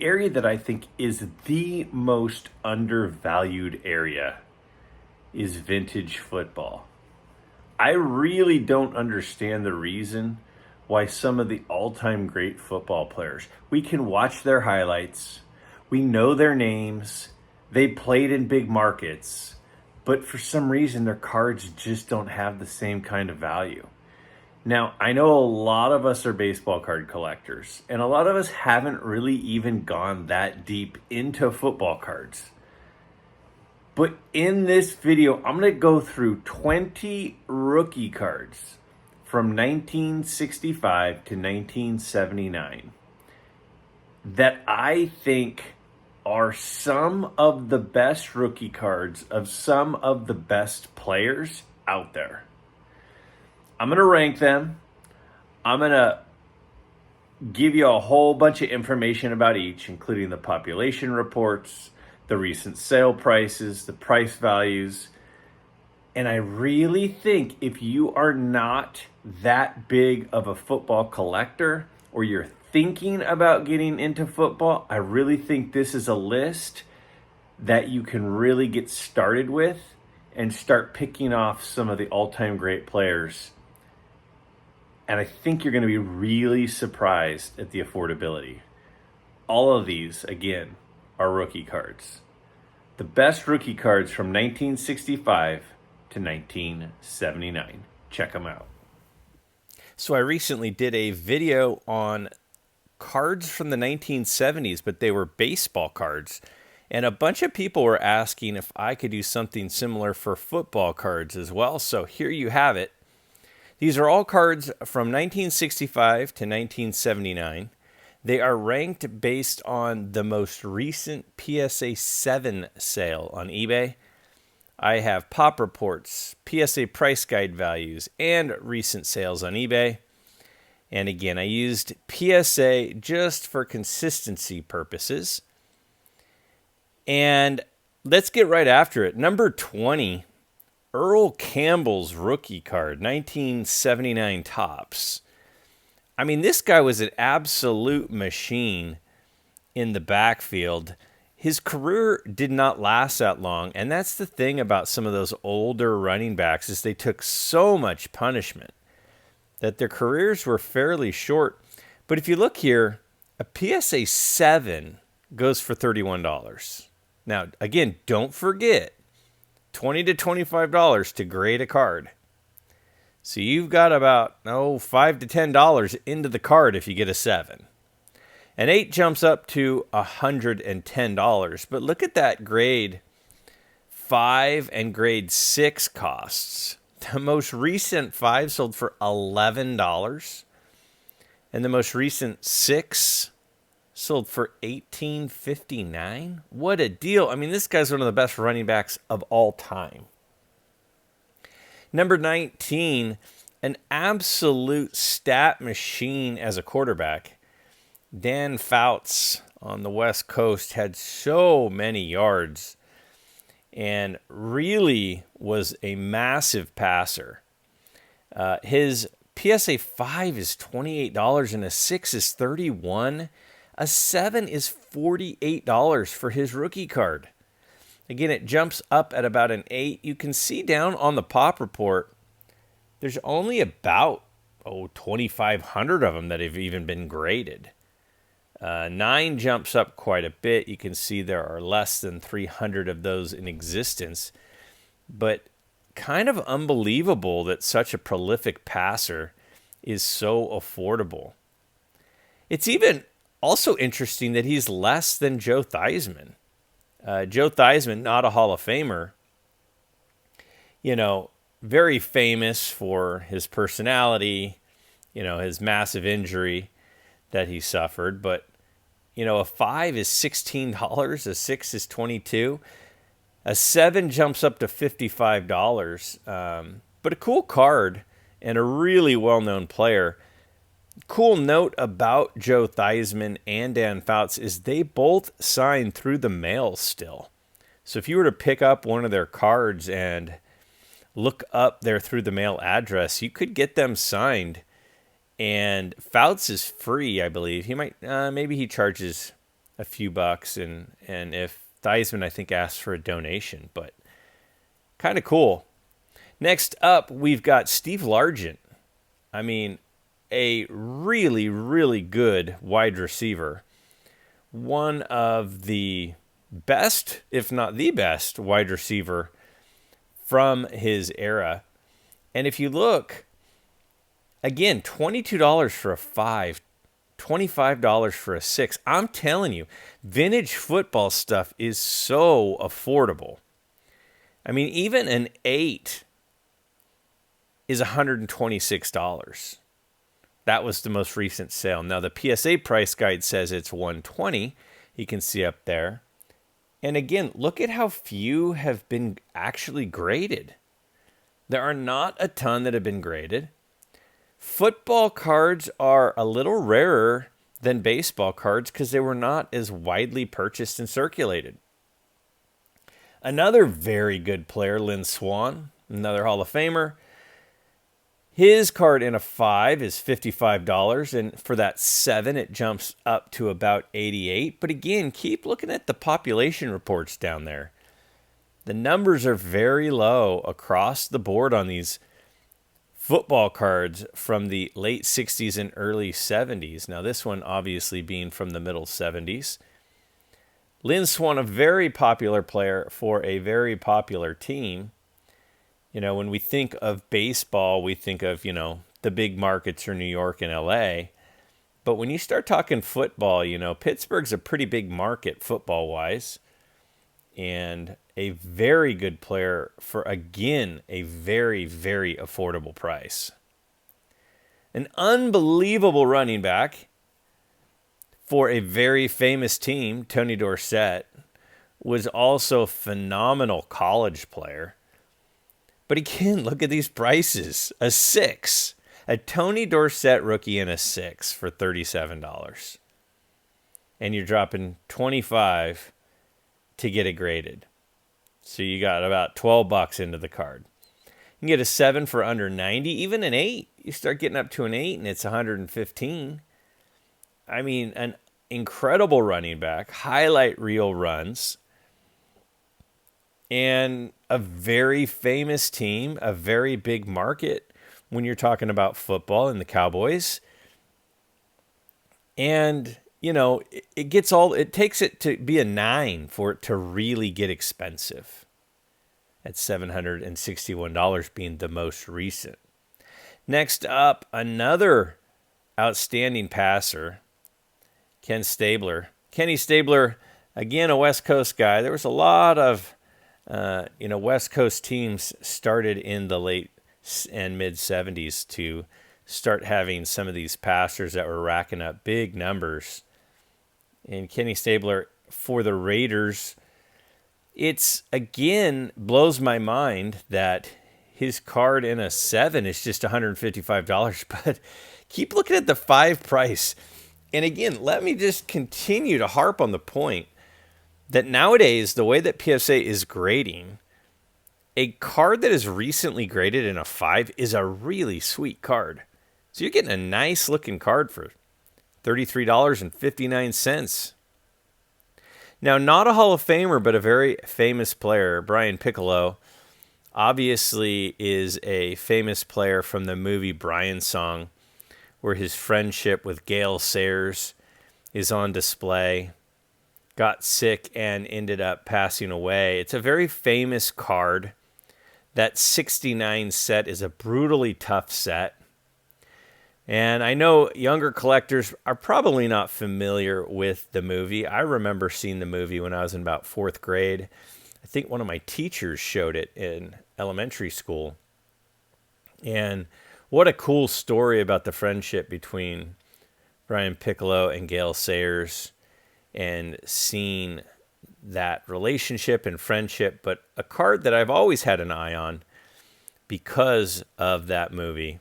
the area that I think is the most undervalued area is vintage football. I really don't understand the reason why some of the all-time great football players, we can watch their highlights, we know their names, they played in big markets, but for some reason their cards just don't have the same kind of value. Now, I know a lot of us are baseball card collectors, and a lot of us haven't really even gone that deep into football cards. But in this video, I'm going to go through 20 rookie cards from 1965 to 1979 that I think are some of the best rookie cards of some of the best players out there. I'm going to rank them. I'm going to give you a whole bunch of information about each, including the population reports, the recent sale prices, the price values. And I really think if you are not that big of a football collector, or you're thinking about getting into football, I really think this is a list that you can really get started with and start picking off some of the all-time great players. And I think you're going to be really surprised at the affordability. All of these, again, are rookie cards. The best rookie cards from 1965 to 1979. Check them out. So I recently did a video on cards from the 1970s, but they were baseball cards. And a bunch of people were asking if I could do something similar for football cards as well. So here you have it. These are all cards from 1965 to 1979. They are ranked based on the most recent PSA 7 sale on eBay. I have pop reports, PSA price guide values, and recent sales on eBay. And again, I used PSA just for consistency purposes. And let's get right after it. Number 20, Earl Campbell's rookie card, 1979 Topps. I mean, this guy was an absolute machine in the backfield. His career did not last that long, and that's the thing about some of those older running backs is they took so much punishment that their careers were fairly short. But if you look here, a PSA 7 goes for $31. Now, again, don't forget, $20 to $25 to grade a card. So you've got about $5 to $10 into the card if you get a 7. An 8 jumps up to $110. But look at that grade 5 and grade 6 costs. The most recent 5 sold for $11. And the most recent 6 sold for $18.59. What a deal. I mean, this guy's one of the best running backs of all time. Number 19, an absolute stat machine as a quarterback. Dan Fouts on the West Coast had so many yards and really was a massive passer. His PSA 5 is $28 and a 6 is $31. A 7 is $48 for his rookie card. Again, it jumps up at about an 8. You can see down on the pop report, there's only about 2,500 of them that have even been graded. 9 jumps up quite a bit. You can see there are less than 300 of those in existence. But kind of unbelievable that such a prolific passer is so affordable. It's even also interesting that he's less than Joe Theismann. Joe Theismann, not a Hall of Famer, very famous for his personality, his massive injury that he suffered. But, a 5 is $16, a 6 is $22, a 7 jumps up to $55. But a cool card and a really well-known player. Cool note about Joe Theismann and Dan Fouts is they both signed through the mail still. So if you were to pick up one of their cards and look up their through the mail address, you could get them signed. And Fouts is free, I believe. He might, maybe he charges a few bucks, and if Theismann, I think, asked for a donation, but kind of cool. Next up, we've got Steve Largent. I mean, a really, really good wide receiver. One of the best, if not the best, wide receiver from his era. And if you look, again, $22 for a 5, $25 for a 6. I'm telling you, vintage football stuff is so affordable. I mean, even an 8 is $126. That was the most recent sale. Now, the PSA price guide says it's $120. You can see up there. And again, look at how few have been actually graded. There are not a ton that have been graded. Football cards are a little rarer than baseball cards because they were not as widely purchased and circulated. Another very good player, Lynn Swann, another Hall of Famer. His card in a 5 is $55, and for that 7, it jumps up to about $88. But again, keep looking at the population reports down there. The numbers are very low across the board on these football cards from the late 60s and early 70s. Now, this one obviously being from the middle 70s. Lynn Swann, a very popular player for a very popular team. You know, when we think of baseball, we think of, the big markets are New York and LA. But when you start talking football, Pittsburgh's a pretty big market football-wise. And a very good player for, again, a very, very affordable price. An unbelievable running back for a very famous team, Tony Dorsett, was also a phenomenal college player. But again, look at these prices. A 6. A Tony Dorsett rookie in a 6 for $37. And you're dropping $25 to get it graded. So you got about $12 into the card. You can get a 7 for under 90, even an 8. You start getting up to an 8 and it's 115. I mean, an incredible running back, highlight reel runs, and a very famous team, a very big market when you're talking about football and the Cowboys. And, it takes it to be a 9 for it to really get expensive. At $761 being the most recent. Next up, another outstanding passer, Ken Stabler. Kenny Stabler, again, a West Coast guy. There was a lot of West Coast teams started in the late and mid 70s to start having some of these passers that were racking up big numbers. And Kenny Stabler for the Raiders, it's again blows my mind that his card in a 7 is just $155, but keep looking at the 5 price. And again, let me just continue to harp on the point that nowadays, the way that PSA is grading, a card that is recently graded in a 5 is a really sweet card. So you're getting a nice looking card for $33.59. Now, not a Hall of Famer, but a very famous player, Brian Piccolo, obviously is a famous player from the movie Brian Song, where his friendship with Gale Sayers is on display. Got sick and ended up passing away. It's a very famous card. That 69 set is a brutally tough set. And I know younger collectors are probably not familiar with the movie. I remember seeing the movie when I was in about 4th grade. I think one of my teachers showed it in elementary school. And what a cool story about the friendship between Brian Piccolo and Gale Sayers, and seeing that relationship and friendship, but a card that I've always had an eye on because of that movie.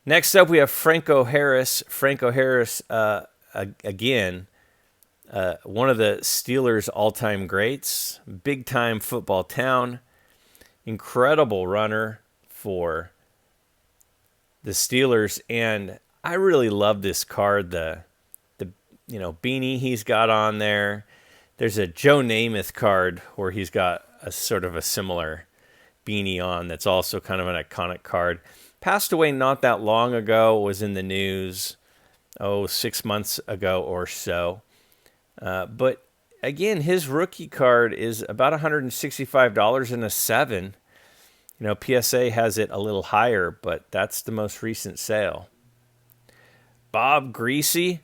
Next up, we have Franco Harris. Franco Harris, again, one of the Steelers' all-time greats, big-time football town, incredible runner for the Steelers, and I really love this card. beanie he's got on there. There's a Joe Namath card where he's got a sort of a similar beanie on that's also kind of an iconic card. Passed away not that long ago, was in the news, 6 months ago or so. But again, his rookie card is about $165 in a 7. PSA has it a little higher, but that's the most recent sale. Bob Greasy,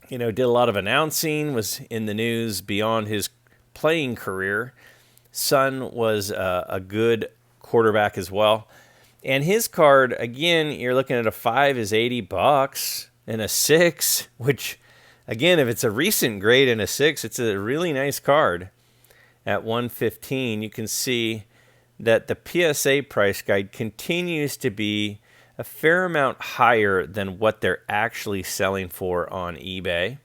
did a lot of announcing, was in the news beyond his playing career. Son was a good quarterback as well. And his card, again, you're looking at a 5 is $80, and a 6, which, again, if it's a recent grade and a 6, it's a really nice card. At $115, you can see that the PSA price guide continues to be a fair amount higher than what they're actually selling for on eBay.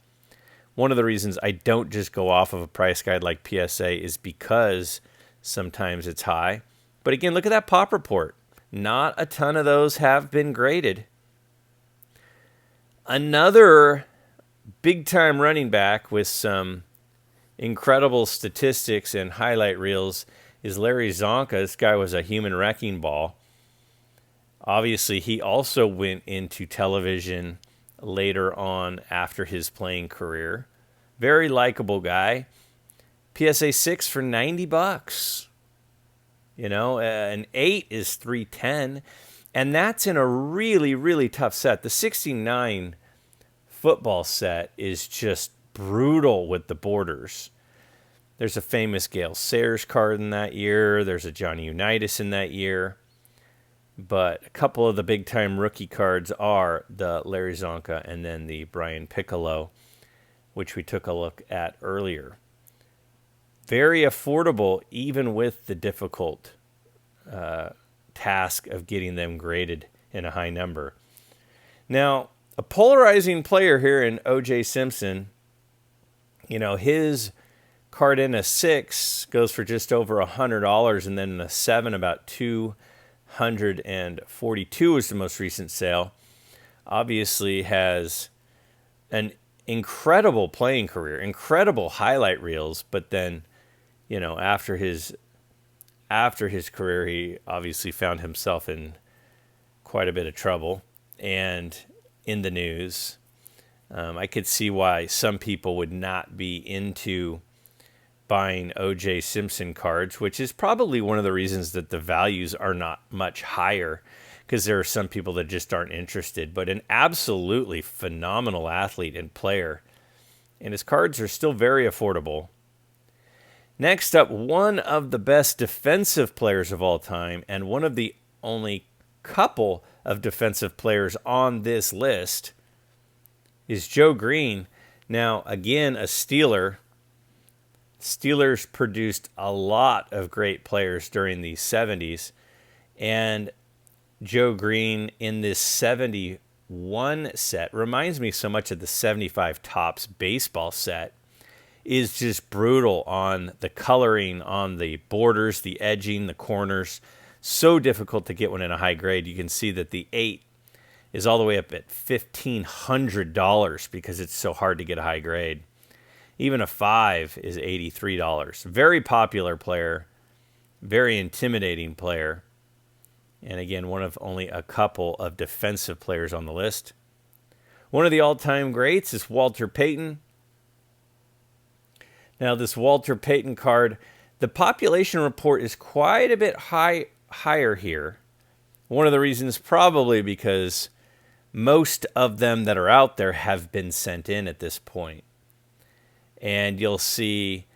One of the reasons I don't just go off of a price guide like PSA is because sometimes it's high. But again, look at that pop report. Not a ton of those have been graded. Another big-time running back with some incredible statistics and highlight reels is Larry Zonka. This guy was a human wrecking ball. Obviously, he also went into television later on after his playing career. Very likable guy. PSA 6 for $90. An 8 is $310. And that's in a really, really tough set. The 69 football set is just brutal with the borders. There's a famous Gale Sayers card in that year. There's a Johnny Unitas in that year. But a couple of the big-time rookie cards are the Larry Zonka and then the Brian Piccolo, which we took a look at earlier. Very affordable, even with the difficult task of getting them graded in a high number. Now, a polarizing player here in O.J. Simpson, his card in a 6 goes for just over $100, and then in a 7 about $242 is the most recent sale. Obviously has an incredible playing career, incredible highlight reels, but then, after his career, he obviously found himself in quite a bit of trouble and in the news. I could see why some people would not be into buying O.J. Simpson cards, which is probably one of the reasons that the values are not much higher, because there are some people that just aren't interested. But an absolutely phenomenal athlete and player, and his cards are still very affordable. Next up, one of the best defensive players of all time, and one of the only couple of defensive players on this list, is Joe Green. Now, again, a Steeler. Steelers produced a lot of great players during the 70s, and Joe Green in this 71 set reminds me so much of the 75 Topps baseball set. Is just brutal on the coloring, on the borders, the edging, the corners. So difficult to get one in a high grade. You can see that the 8 is all the way up at $1,500 because it's so hard to get a high grade. Even a 5 is $83. Very popular player, very intimidating player. And again, one of only a couple of defensive players on the list. One of the all-time greats is Walter Payton. Now, this Walter Payton card, the population report is quite a bit higher here. One of the reasons probably because most of them that are out there have been sent in at this point. And you'll see,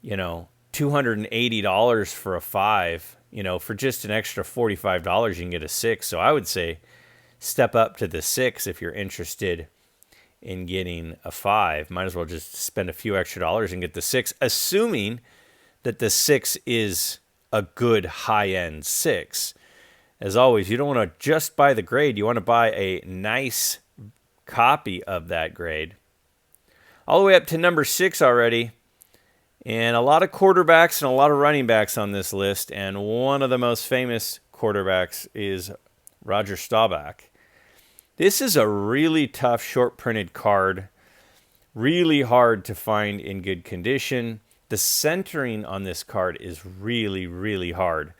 $280 for a 5. For just an extra $45, you can get a 6. So I would say step up to the 6 if you're interested in getting a 5. Might as well just spend a few extra dollars and get the 6, assuming that the 6 is a good high-end 6. As always, you don't want to just buy the grade. You want to buy a nice copy of that grade. All the way up to number 6 already. And a lot of quarterbacks and a lot of running backs on this list. And one of the most famous quarterbacks is Roger Staubach. This is a really tough short printed card. Really hard to find in good condition. The centering on this card is really, really hard.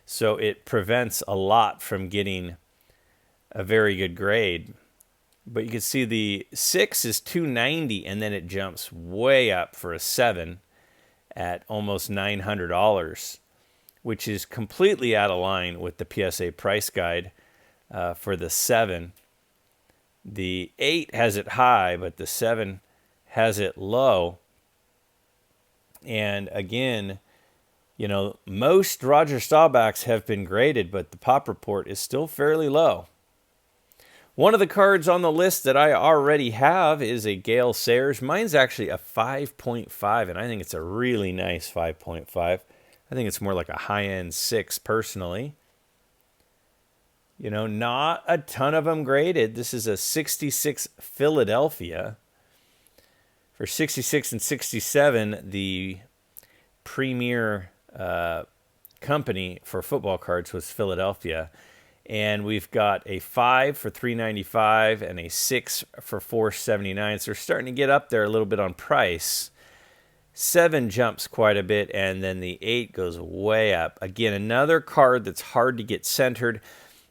So it prevents a lot from getting a very good grade. But you can see the 6 is 290, and then it jumps way up for a 7 at almost $900, which is completely out of line with the PSA price guide for the 7. The 8 has it high, but the 7 has it low. And again, most Roger Staubachs have been graded, but the pop report is still fairly low. One of the cards on the list that I already have is a Gale Sayers. Mine's actually a 5.5, and I think it's a really nice 5.5. I think it's more like a high-end 6 personally. Not a ton of them graded. This is a 66 Philadelphia. For 66 and 67, the premier company for football cards was Philadelphia. And we've got a 5 for $395 and a 6 for $479. So we're starting to get up there a little bit on price. 7 jumps quite a bit, and then the 8 goes way up. Again, another card that's hard to get centered.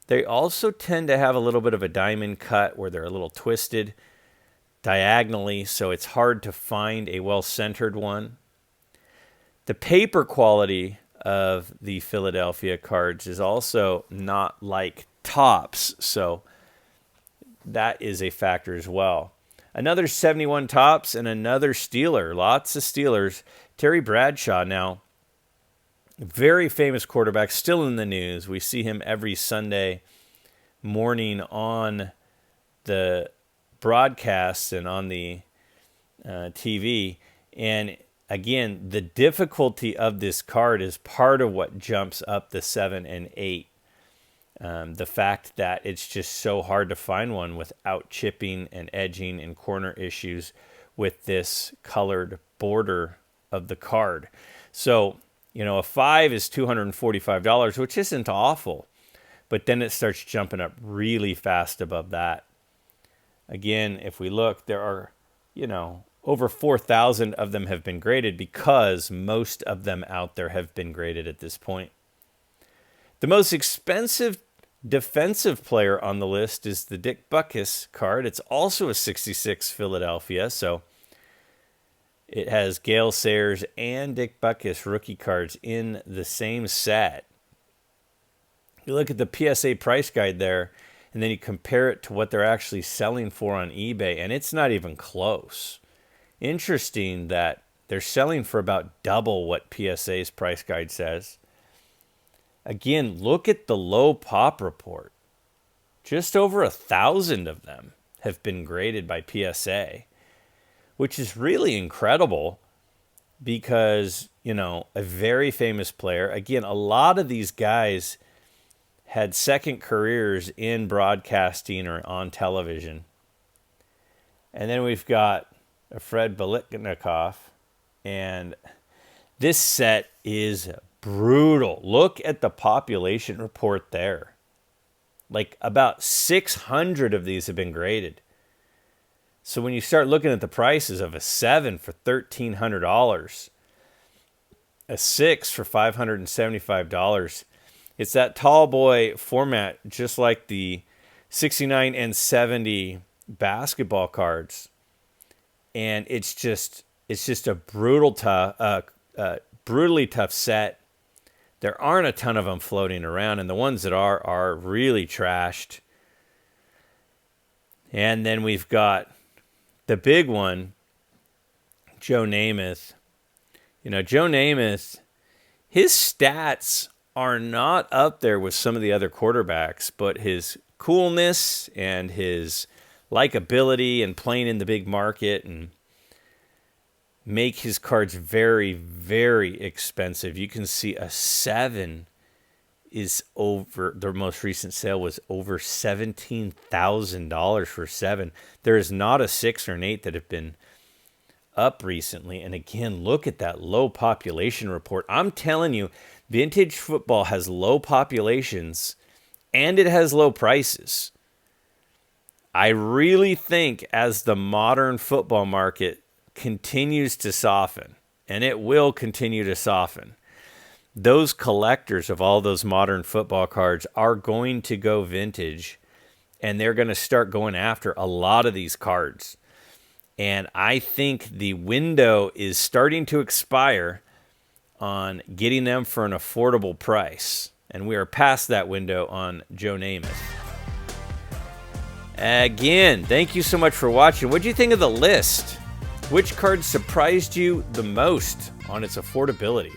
They also tend to have a little bit of a diamond cut where they're a little twisted diagonally, so it's hard to find a well-centered one. The paper quality of the Philadelphia cards is also not like Topps, so that is a factor as well. Another 71 Topps and another Steeler. Lots of Steelers. Terry Bradshaw now, very famous quarterback, still in the news. We see him every Sunday morning on the broadcasts and on the TV. And again, the difficulty of this card is part of what jumps up the 7 and 8. The fact that it's just so hard to find one without chipping and edging and corner issues with this colored border of the card. So, a 5 is $245, which isn't awful, but then it starts jumping up really fast above that. Again, if we look, there are, over 4,000 of them have been graded because most of them out there have been graded at this point. The most expensive defensive player on the list is the Dick Butkus card. It's also a 66 Philadelphia, so it has Gale Sayers and Dick Butkus rookie cards in the same set. You look at the PSA price guide there, and then you compare it to what they're actually selling for on eBay, and it's not even close. Interesting that they're selling for about double what PSA's price guide says. Again, look at the low pop report. Just over 1,000 of them have been graded by PSA, which is really incredible because, a very famous player. Again, a lot of these guys had second careers in broadcasting or on television. And then we've got a Fred Biletnikoff, and this set is brutal. Look at the population report there. Like about 600 of these have been graded. So when you start looking at the prices of a 7 for $1,300, a 6 for $575, it's that tall boy format, just like the 69 and 70 basketball cards. And it's just a brutally tough set. There aren't a ton of them floating around, and the ones that are really trashed. And then we've got the big one, Joe Namath. Joe Namath, his stats are not up there with some of the other quarterbacks, but his coolness and his likability and playing in the big market and make his cards very, very expensive. You can see a 7 is over, their most recent sale was over $17,000 for 7. There is not a 6 or an 8 that have been up recently. And again, look at that low population report. I'm telling you, vintage football has low populations and it has low prices. I really think as the modern football market continues to soften, and it will continue to soften, those collectors of all those modern football cards are going to go vintage, and they're going to start going after a lot of these cards. And I think the window is starting to expire on getting them for an affordable price. And we are past that window on Joe Namath. Again, thank you so much for watching. What do you think of the list? Which card surprised you the most on its affordability?